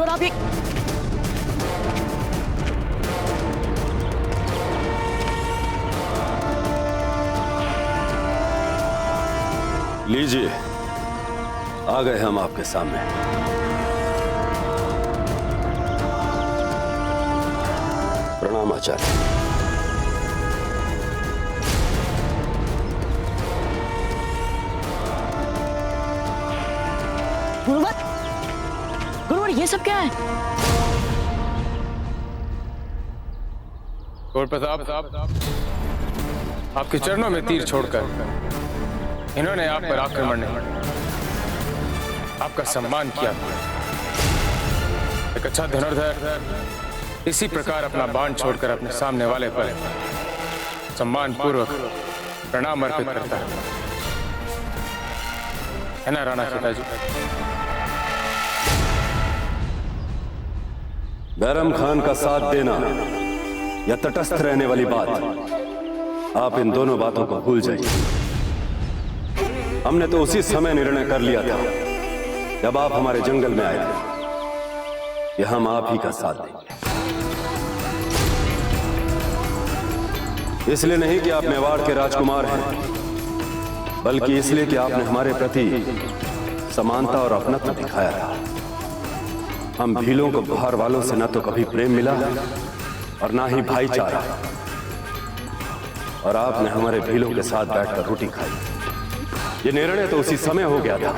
प्रताप ये लीजिए, आ गए हम आपके सामने। प्रणाम आचार्य। गुरुवर, गुरुवर ये सब क्या है? और प्रताप, आपके चरणों में तीर छोड़कर इन्होंने आप पर आक्रमण नहीं, आपका सम्मान किया। एक अच्छा धनुर्धर इसी प्रकार अपना बाण छोड़कर अपने सामने वाले पर सम्मान पूर्वक प्रणाम अर्पित करता है ना राणा खेताजी? बैरम खान का साथ देना या तटस्थ रहने वाली बात, आप इन दोनों बातों को भूल जाइए। हमने तो उसी समय निर्णय कर लिया था जब आप हमारे जंगल में आए थे कि हम आप ही का साथ देंगे। इसलिए नहीं कि आप मेवाड़ के राजकुमार हैं, बल्कि इसलिए कि आपने हमारे प्रति समानता और अपनत्व दिखाया था। हम भीलों को बाहर वालों से न तो कभी प्रेम मिला और ना ही भाईचारा, और आपने हमारे भीलों के साथ बैठकर रोटी खाई। ये निर्णय तो उसी समय हो गया था।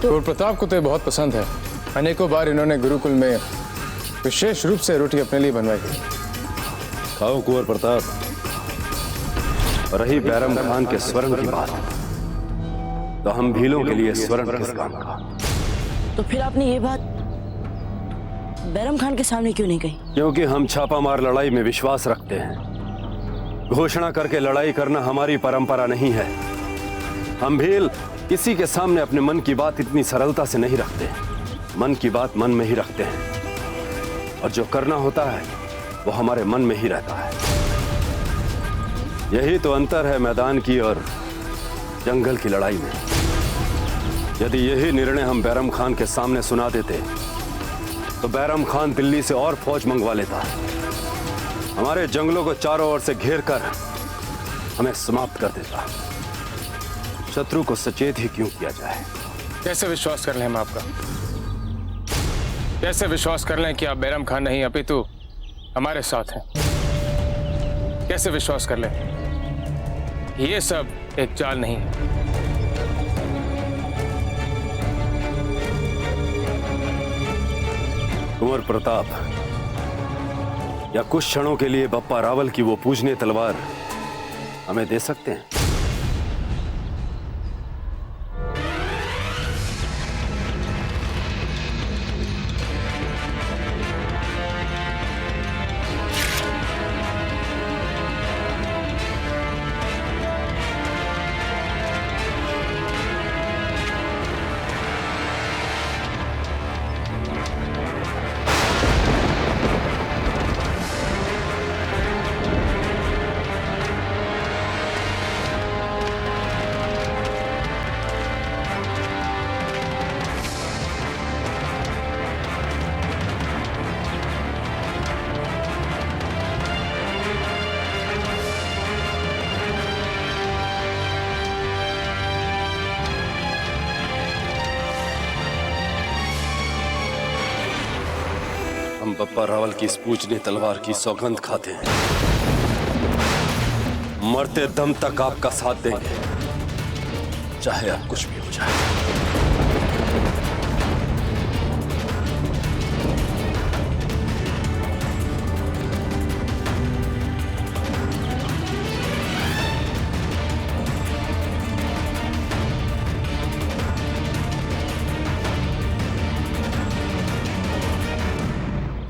कुंवर प्रताप को तो बहुत पसंद है। अनेकों बार इन्होंने गुरुकुल में विशेष रूप से रोटी अपने लिए बनवाई थी। खाओ कुंवर प्रताप। रही बैरम खान के स्वर्ण की बात, तो हम भीलों के लिए स्वर्ण किस काम का? तो फिर आपने ये बात बैरम खान के सामने क्यों नहीं कही? क्योंकि हम छापामार लड़ाई में विश्वास रखते हैं। घोषणा करके लड़ाई करना हमारी परंपरा नहीं है। हम भील किसी के सामने अपने मन की बात इतनी सरलता से नहीं रखते। मन की बात मन में ही रखते हैं, और जो करना होता है वो हमारे मन में ही रहता है। यही तो अंतर है मैदान की और जंगल की लड़ाई में। यदि यही निर्णय हम बैरम खान के सामने सुना देते तो बैरम खान दिल्ली से और फौज मंगवा लेता, हमारे जंगलों को चारों ओर से घेर कर हमें समाप्त कर देता। शत्रु को सचेत ही क्यों किया जाए? कैसे विश्वास कर लें हम आपका? कैसे विश्वास कर लें कि आप बैरम खान नहीं अपितु हमारे साथ हैं? कैसे विश्वास कर लें? ये सब एक चाल नहीं है। कुंवर प्रताप, या कुछ क्षणों के लिए बप्पा रावल की वो पूजनीय तलवार हमें दे सकते हैं? हम बप्पा रावल की इस पूजनीय तलवार की सौगंध खाते हैं। मरते दम तक आपका साथ देंगे, चाहे अब कुछ भी हो जाए।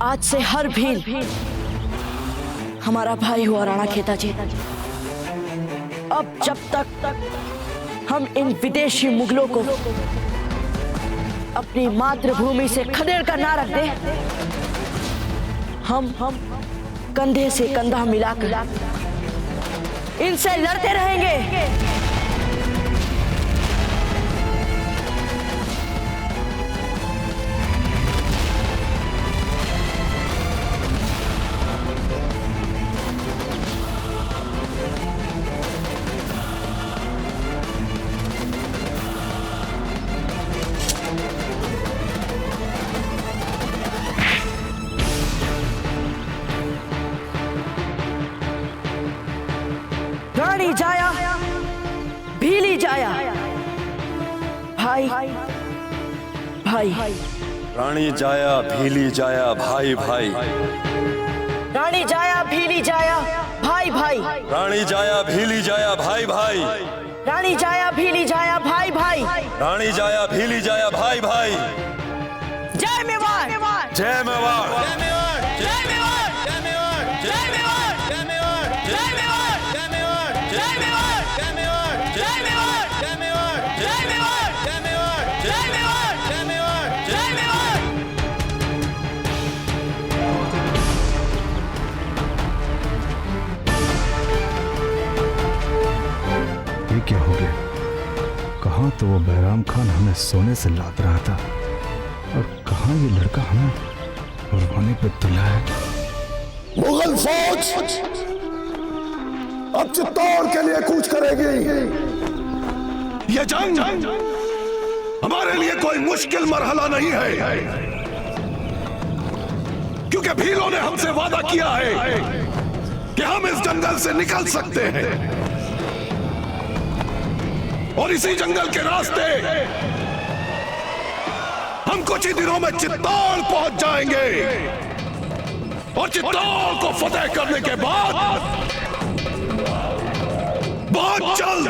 आज से हर भील हमारा भाई हुआ राणा खेताजी। अब जब तक हम इन विदेशी मुगलों को अपनी मातृभूमि से खदेड़ कर ना रख दे, हम कंधे से कंधा मिलाकर इनसे लड़ते रहेंगे। भीली जाया भाई भाई। रानी जाया भीली जाया भाई भाई। रानी जाया भीली जाया भाई भाई। रानी जाया भीली जाया भाई भाई। रानी जाया भीली जाया भाई भाई। रानी जाया भीली जाया भाई भाई। जय मेवाड़ जय मेवाड़। जय मेवाड़ जय मेवाड़ जय मेवाड़ जय मेवाड़ जय मेवाड़ जय मेवाड़ जय मेवाड़ जय मेवाड़ जय मेवाड़ जय मेवाड़ जय मेवाड़ जय मेवाड़ जय मेवाड़ जय मेवाड़ जय मेवाड़ जय मेवाड़। ये क्या हो गया? कहाँ तो वो बैराम खान हमें सोने से लाद रहा था और कहाँ ये लड़का हमें कुर्बानी पे तुला है। मुगल फौज अब चित्तौड़ के लिए कूच करेगी। ये जंग हमारे लिए कोई मुश्किल मरहला नहीं है, क्योंकि भीलों ने हमसे वादा किया है कि हम इस जंगल से निकल सकते हैं और इसी जंगल के रास्ते हम कुछ ही दिनों में चित्तौड़ पहुंच जाएंगे और चित्तौड़ को फतेह करने के बाद बहुत जल्द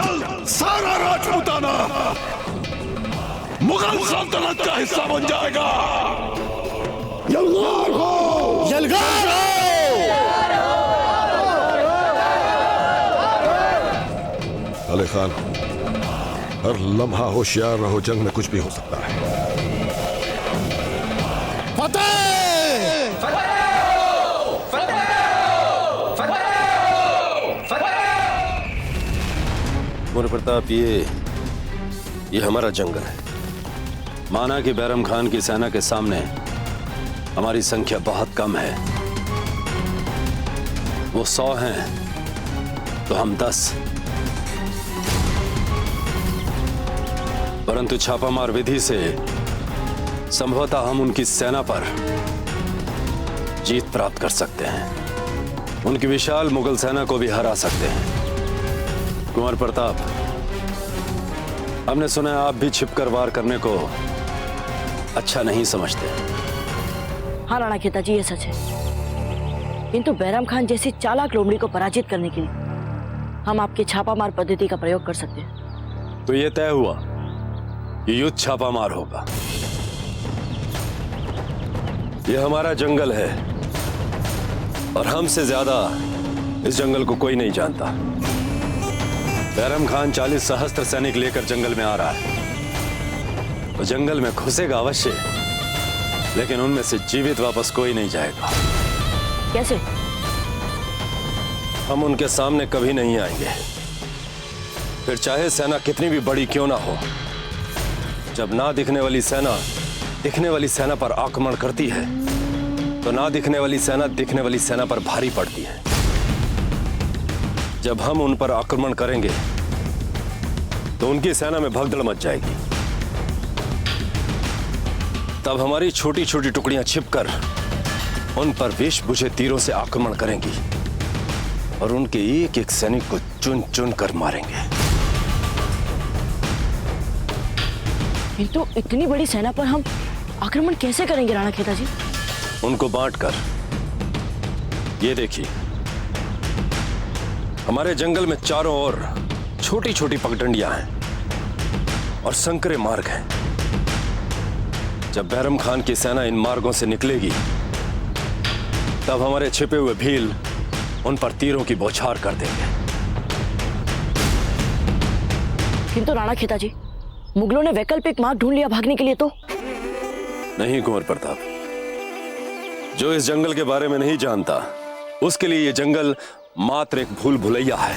सारा राजपूताना मुगल सल्तनत का हिस्सा बन जाएगा। यलगार हो, यलगार हो। अली खान, हर लम्हा होशियार रहो, जंग में कुछ भी हो सकता है। कुंवर प्रताप, ये हमारा जंगल है। माना कि बैरम खान की सेना के सामने हमारी संख्या बहुत कम है। वो 100 हैं तो हम 10। परंतु छापामार विधि से संभवतः हम उनकी सेना पर जीत प्राप्त कर सकते हैं। उनकी विशाल मुगल सेना को भी हरा सकते हैं। कुंवर प्रताप, हमने सुना है आप भी छिपकर वार करने को अच्छा नहीं समझते। हाँ राणा खेताजी, ये सच है, किंतु बैराम खान जैसी चालाक लोमड़ी को पराजित करने के लिए हम आपकी छापामार पद्धति का प्रयोग कर सकते हैं। तो ये तय हुआ कि युद्ध छापामार होगा। ये हमारा जंगल है और हमसे ज्यादा इस जंगल को कोई नहीं जानता। बैरम खान 40 सहस्त्र सैनिक लेकर जंगल में आ रहा है। वो जंगल में घुसेगा अवश्य, लेकिन उनमें से जीवित वापस कोई नहीं जाएगा। कैसे? हम उनके सामने कभी नहीं आएंगे, फिर चाहे सेना कितनी भी बड़ी क्यों ना हो। जब ना दिखने वाली सेना दिखने वाली सेना पर आक्रमण करती है तो ना दिखने वाली सेना दिखने वाली सेना पर भारी पड़ती है। जब हम उन पर आक्रमण करेंगे तो उनकी सेना में भगदड़ मच जाएगी। तब हमारी छोटी छोटी टुकड़ियां छिपकर उन पर विष बुझे तीरों से आक्रमण करेंगी और उनके एक एक सैनिक को चुन चुन कर मारेंगे। किंतु इतनी बड़ी सेना पर हम आक्रमण कैसे करेंगे राणा खेताजी? उनको बांटकर। ये देखिए, हमारे जंगल में चारों ओर छोटी छोटी पगडंडियां हैं और संकरे मार्ग हैं। जब बैरम खान की सेना इन मार्गों से निकलेगी तब हमारे छिपे हुए भील उन पर तीरों की बौछार कर देंगे। किंतु राणा खेताजी, मुगलों ने वैकल्पिक मार्ग ढूंढ लिया भागने के लिए तो? नहीं कुंवर प्रताप, जो इस जंगल के बारे में नहीं जानता उसके लिए यह जंगल मात्र एक भूल भुलैया है।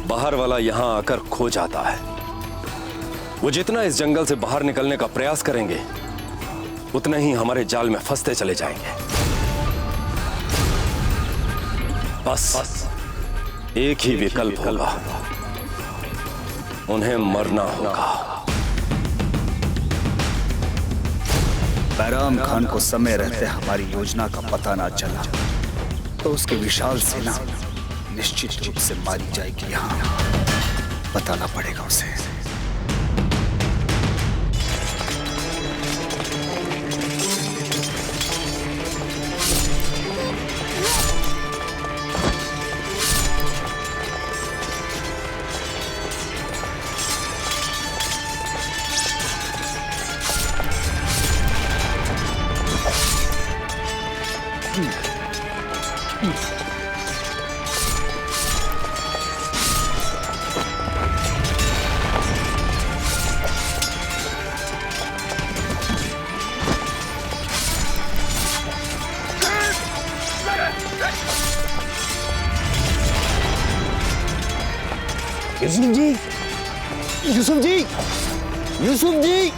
बाहर वाला यहां आकर खो जाता है। वो जितना इस जंगल से बाहर निकलने का प्रयास करेंगे उतना ही हमारे जाल में फंसते चले जाएंगे। बस एक ही विकल्प होगा, उन्हें मरना होगा। बैराम खान को समय रहते हमारी योजना का पता ना चला तो उसकी विशाल सेना निश्चित रूप से मारी जाएगी। यहाँ बताना पड़ेगा उसे। यूसुफ जी, यूसुफ जी, यूसुफ जी!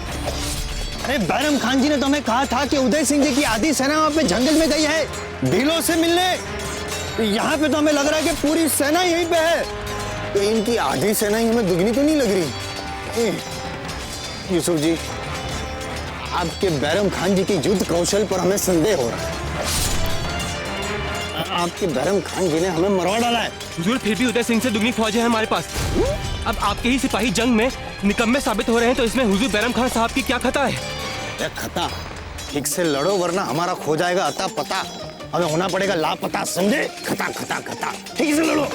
अरे बैरम खान जी ने तो हमें कहा था कि उदय सिंह जी की आधी सेना वहां पे जंगल में गई है भीलों से मिलने। यहाँ पे तो हमें लग रहा है कि पूरी सेना यहीं पे है। तो इनकी आधी सेना ही हमें दुगनी तो नहीं लग रही। यूसुफ जी, आपके बैरम खान जी के युद्ध कौशल पर हमें संदेह हो रहा है। आपके बैरम खान जी ने हमें मरवा डाला है। हुजूर, फिर भी उदय सिंह से दुगनी फौज है हमारे पास। अब आपके ही सिपाही जंग में निकम्मे साबित हो रहे हैं, तो इसमें हुजूर बैरम खान साहब की क्या खता है? खता? ठीक से लड़ो वरना हमारा खो जाएगा अता पता। हमें होना पड़ेगा लापता, समझे? खता खता खता, ठीक से लड़ो।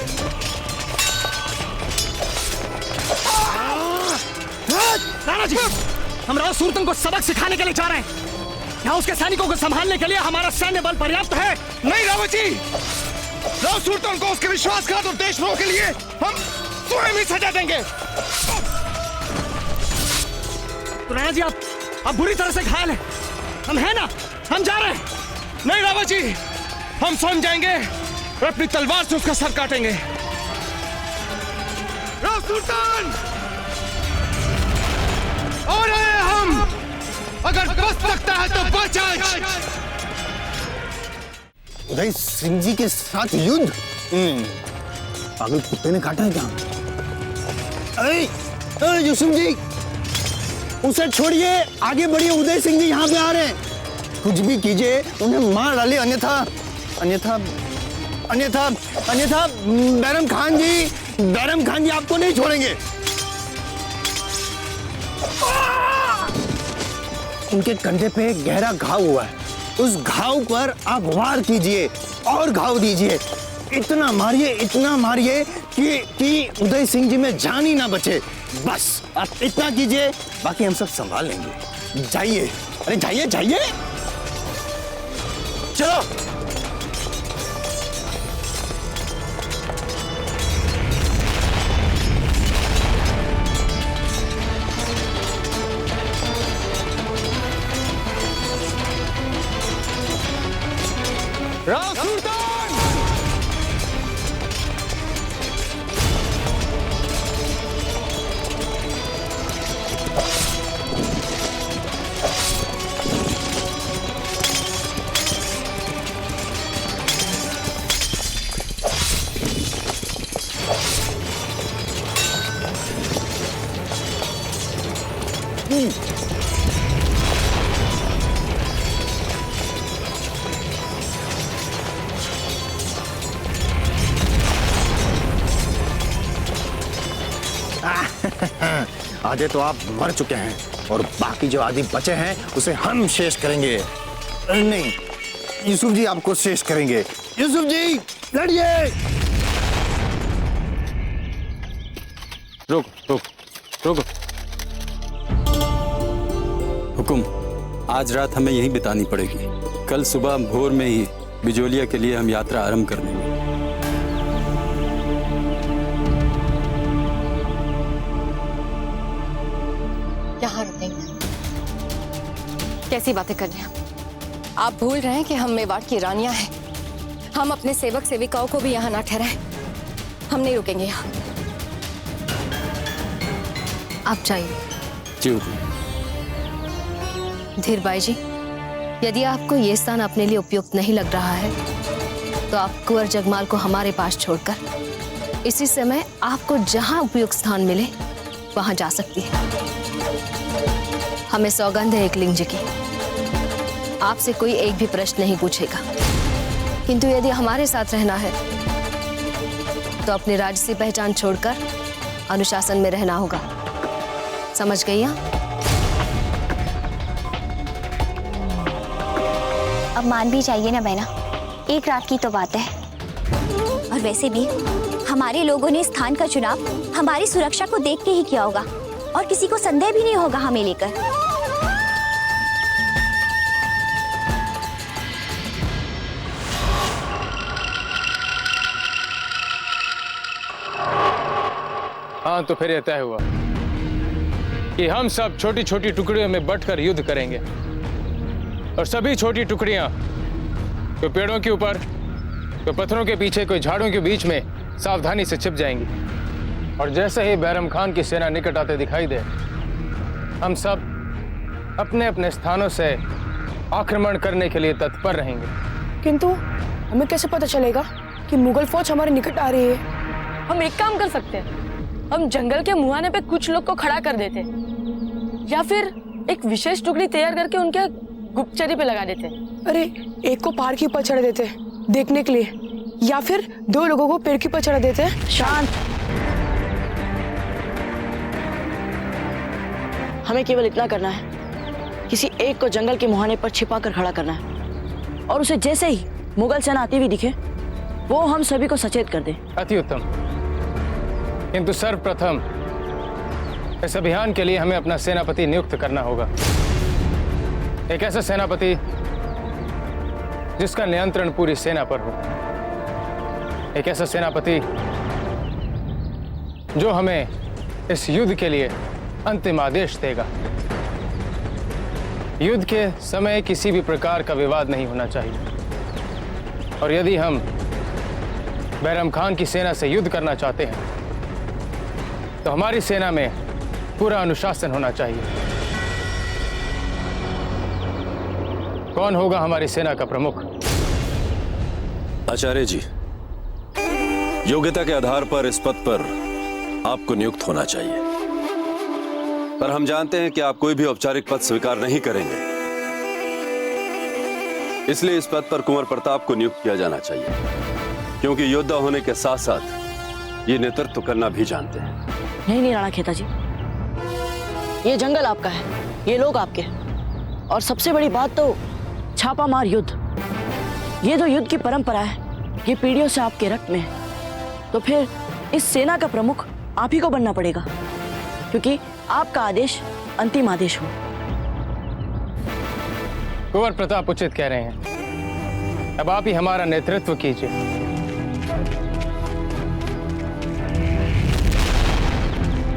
नाना जी, हम राव सूरतन को सबक सिखाने के लिए जा रहे हैं। यहाँ उसके सैनिकों को संभालने के लिए हमारा सैन्य बल पर्याप्त है। नहीं रावत जी, राव सुल्तान को उसके विश्वासघात और देशद्रोह के लिए हम स्वयं ही सजा देंगे। तो राणा जी, आप बुरी तरह से घायल हैं। हम हैं ना, हम जा रहे हैं। नहीं रावत जी, हम स्वयं जाएंगे और अपनी तलवार से उसका सर काटेंगे। राव सुल्तान, और आए हम, अगर बच सकता है तो बच आज। उदय सिंह जी के साथ युद्ध? पागल कुत्ते ने काटा है क्या? अरे यूसुफ जी, उसे छोड़िए, आगे बढ़िए। उदय सिंह जी यहाँ पे आ रहे हैं। कुछ भी कीजिए, उन्हें मार डालिए, अन्यथा अन्यथा अन्यथा अन्यथा बैरम खान जी आपको नहीं छोड़ेंगे। उनके कंधे पे गहरा घाव हुआ है, उस घाव पर आप वार कीजिए और घाव दीजिए। इतना मारिए कि उदय सिंह जी में जान ही ना बचे। बस आप इतना कीजिए, बाकी हम सब संभाल लेंगे। जाइए, अरे जाइए जाइए, चलो। राव सुल्तान, आधे तो आप मर चुके हैं और बाकी जो आदि बचे हैं उसे हम शेष करेंगे। नहीं, यूसुफ जी आपको शेष करेंगे। यूसुफ जी लड़िए। रुक रुक रुक। हुकुम, आज रात हमें यहीं बितानी पड़ेगी। कल सुबह भोर में ही बिजोलिया के लिए हम यात्रा आरंभ कर देंगे। यहाँ रुकेंगे? कैसी बातें कर रहे हैं आप? भूल रहे हैं कि हम मेवाड़ की रानियां हैं। हम अपने सेवक सेविकाओं को भी यहाँ ना ठहराएं। हम नहीं रुकेंगे यहाँ। आप जाइए। जी। धीर बाई जी, यदि आपको ये स्थान अपने लिए उपयुक्त नहीं लग रहा है तो आप कुंवर जगमाल को हमारे पास छोड़कर इसी समय आपको जहां उपयुक्त स्थान मिले वहां जा सकती है। हमें सौगंध है एकलिंग जी की, आपसे कोई एक भी प्रश्न नहीं पूछेगा। किंतु यदि हमारे साथ रहना है तो अपनी राजसी पहचान छोड़कर अनुशासन में रहना होगा। समझ गई आप? अब मान भी चाहिए ना बहना, एक रात की तो बात है। और वैसे भी हमारे लोगों ने स्थान का चुनाव हमारी सुरक्षा को देख के ही किया होगा और किसी को संदेह भी नहीं होगा हमें लेकर। हाँ, तो फिर यह तय हुआ कि हम सब छोटी छोटी टुकड़ियों में बंटकर युद्ध करेंगे और सभी छोटी टुकड़ियां कोई पेड़ों के ऊपर, कोई पत्थरों के पीछे, कोई झाड़ों के बीच में सावधानी से छिप जाएंगी। और जैसे ही बैरम खान की सेना निकट आते दिखाई दे, हम सब अपने अपने स्थानों से आक्रमण करने के लिए तत्पर रहेंगे। किंतु हमें कैसे पता चलेगा कि मुगल फौज हमारे निकट आ रही है? हम एक काम कर सकते हैं, हम जंगल के मुहाने पे कुछ लोग को खड़ा कर देते, या फिर एक विशेष टुकड़ी तैयार करके उनके गुप्तचरी पे लगा देते। अरे एक को पहाड़ के ऊपर चढ़ा देते देखने के लिए, या फिर 2 लोगों को पेड़ के ऊपर चढ़ा देते। शांत। हमें केवल इतना करना है, किसी एक को जंगल के मुहाने पर छिपा कर खड़ा करना है और उसे जैसे ही मुगल सेना आती हुई दिखे वो हम सभी को सचेत कर दे। अति उत्तम। किंतु सर्वप्रथम इस अभियान के लिए हमें अपना सेनापति नियुक्त करना होगा। एक ऐसा सेनापति जिसका नियंत्रण पूरी सेना पर हो, एक ऐसा सेनापति जो हमें इस युद्ध के लिए अंतिम आदेश देगा। युद्ध के समय किसी भी प्रकार का विवाद नहीं होना चाहिए और यदि हम बैरम खान की सेना से युद्ध करना चाहते हैं तो हमारी सेना में पूरा अनुशासन होना चाहिए। कौन होगा हमारी सेना का प्रमुख? आचार्य जी, योग्यता के आधार पर इस पद पर आपको नियुक्त होना चाहिए, पर हम जानते हैं कि आप कोई भी औपचारिक पद स्वीकार नहीं करेंगे, इसलिए इस पद पर कुंवर प्रताप को नियुक्त किया जाना चाहिए, क्योंकि योद्धा होने के साथ साथ ये नेतृत्व करना भी जानते हैं। नहीं राणा खेता जी, ये जंगल आपका है, ये लोग आपके, और सबसे बड़ी बात तो छापामार युद्ध। ये तो युद्ध की परंपरा है, ये पीढ़ियों से आपके रक्त में है, तो फिर इस सेना का प्रमुख आप ही को बनना पड़ेगा, क्योंकि आपका आदेश अंतिम आदेश हो। कुंवर प्रताप उचित कह रहे हैं, अब आप ही हमारा नेतृत्व कीजिए।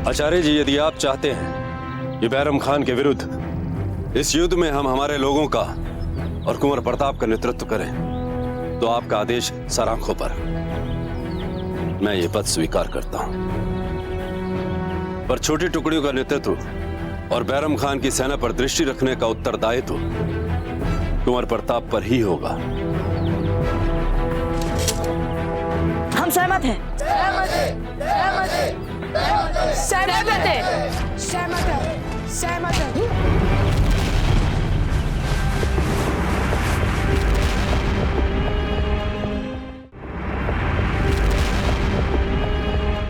आचार्य जी, यदि आप चाहते हैं कि बैरम खान के विरुद्ध इस युद्ध में हम हमारे लोगों का और कुंवर प्रताप का नेतृत्व करें, तो आपका आदेश सराखों पर। मैं ये पद स्वीकार करता हूं, पर छोटी टुकड़ियों का नेतृत्व और बैरम खान की सेना पर दृष्टि रखने का उत्तरदायित्व कुंवर प्रताप पर ही होगा। हम सहमत हैं।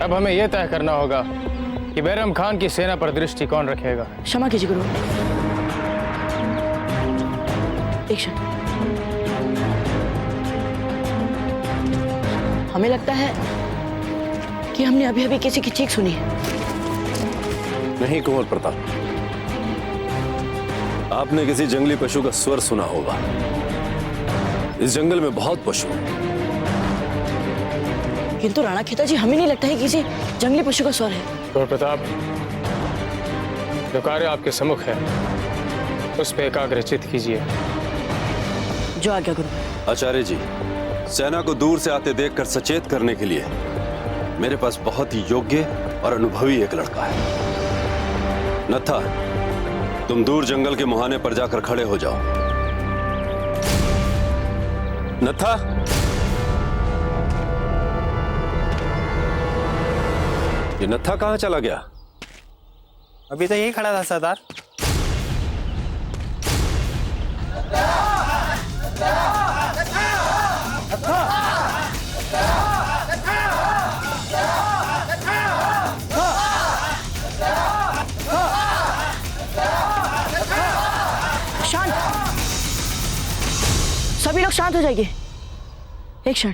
अब हमें यह तय करना होगा कि बैरम खान की सेना पर दृष्टि कौन रखेगा। क्षमा कीजिए गुरु। एक क्षण। हमें लगता है कि हमने अभी अभी किसी की चीख सुनी है। नहीं कुंवर प्रताप, आपने किसी जंगली पशु का स्वर सुना होगा। इस जंगल में बहुत पशु हैं। किंतु राणा खेता जी, हमें नहीं लगता है किसी जंगली पशु का स्वर है। कुंवर प्रताप, जो कार्य आपके सम्मुख है उस पर एकाग्रचित कीजिए। जो आज्ञा गुरु। आचार्य जी, सेना को दूर से आते देखकर सचेत करने के लिए मेरे पास बहुत ही योग्य और अनुभवी एक लड़का है। नत्था, तुम दूर जंगल के मुहाने पर जाकर खड़े हो जाओ। नत्था, ये नत्था कहां चला गया? अभी तो यही खड़ा था सरदार। सभी लोग शांत हो जाइए। एक क्षण।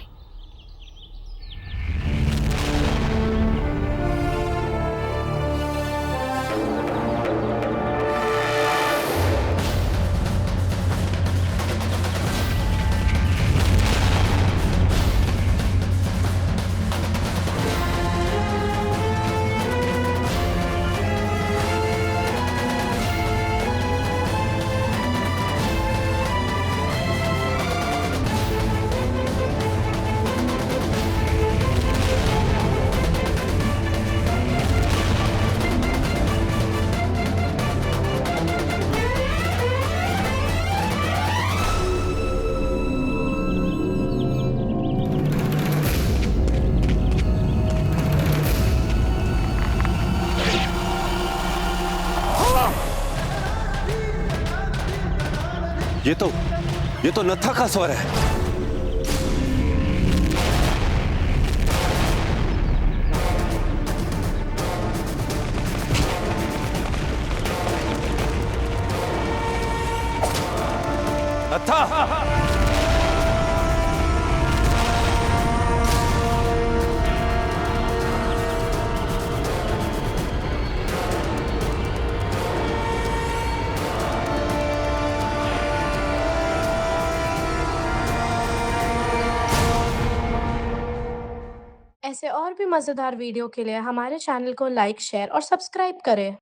ये तो नत्था का स्वर है। नत्था! ऐसे और भी मज़ेदार वीडियो के लिए हमारे चैनल को लाइक, शेयर और सब्सक्राइब करें।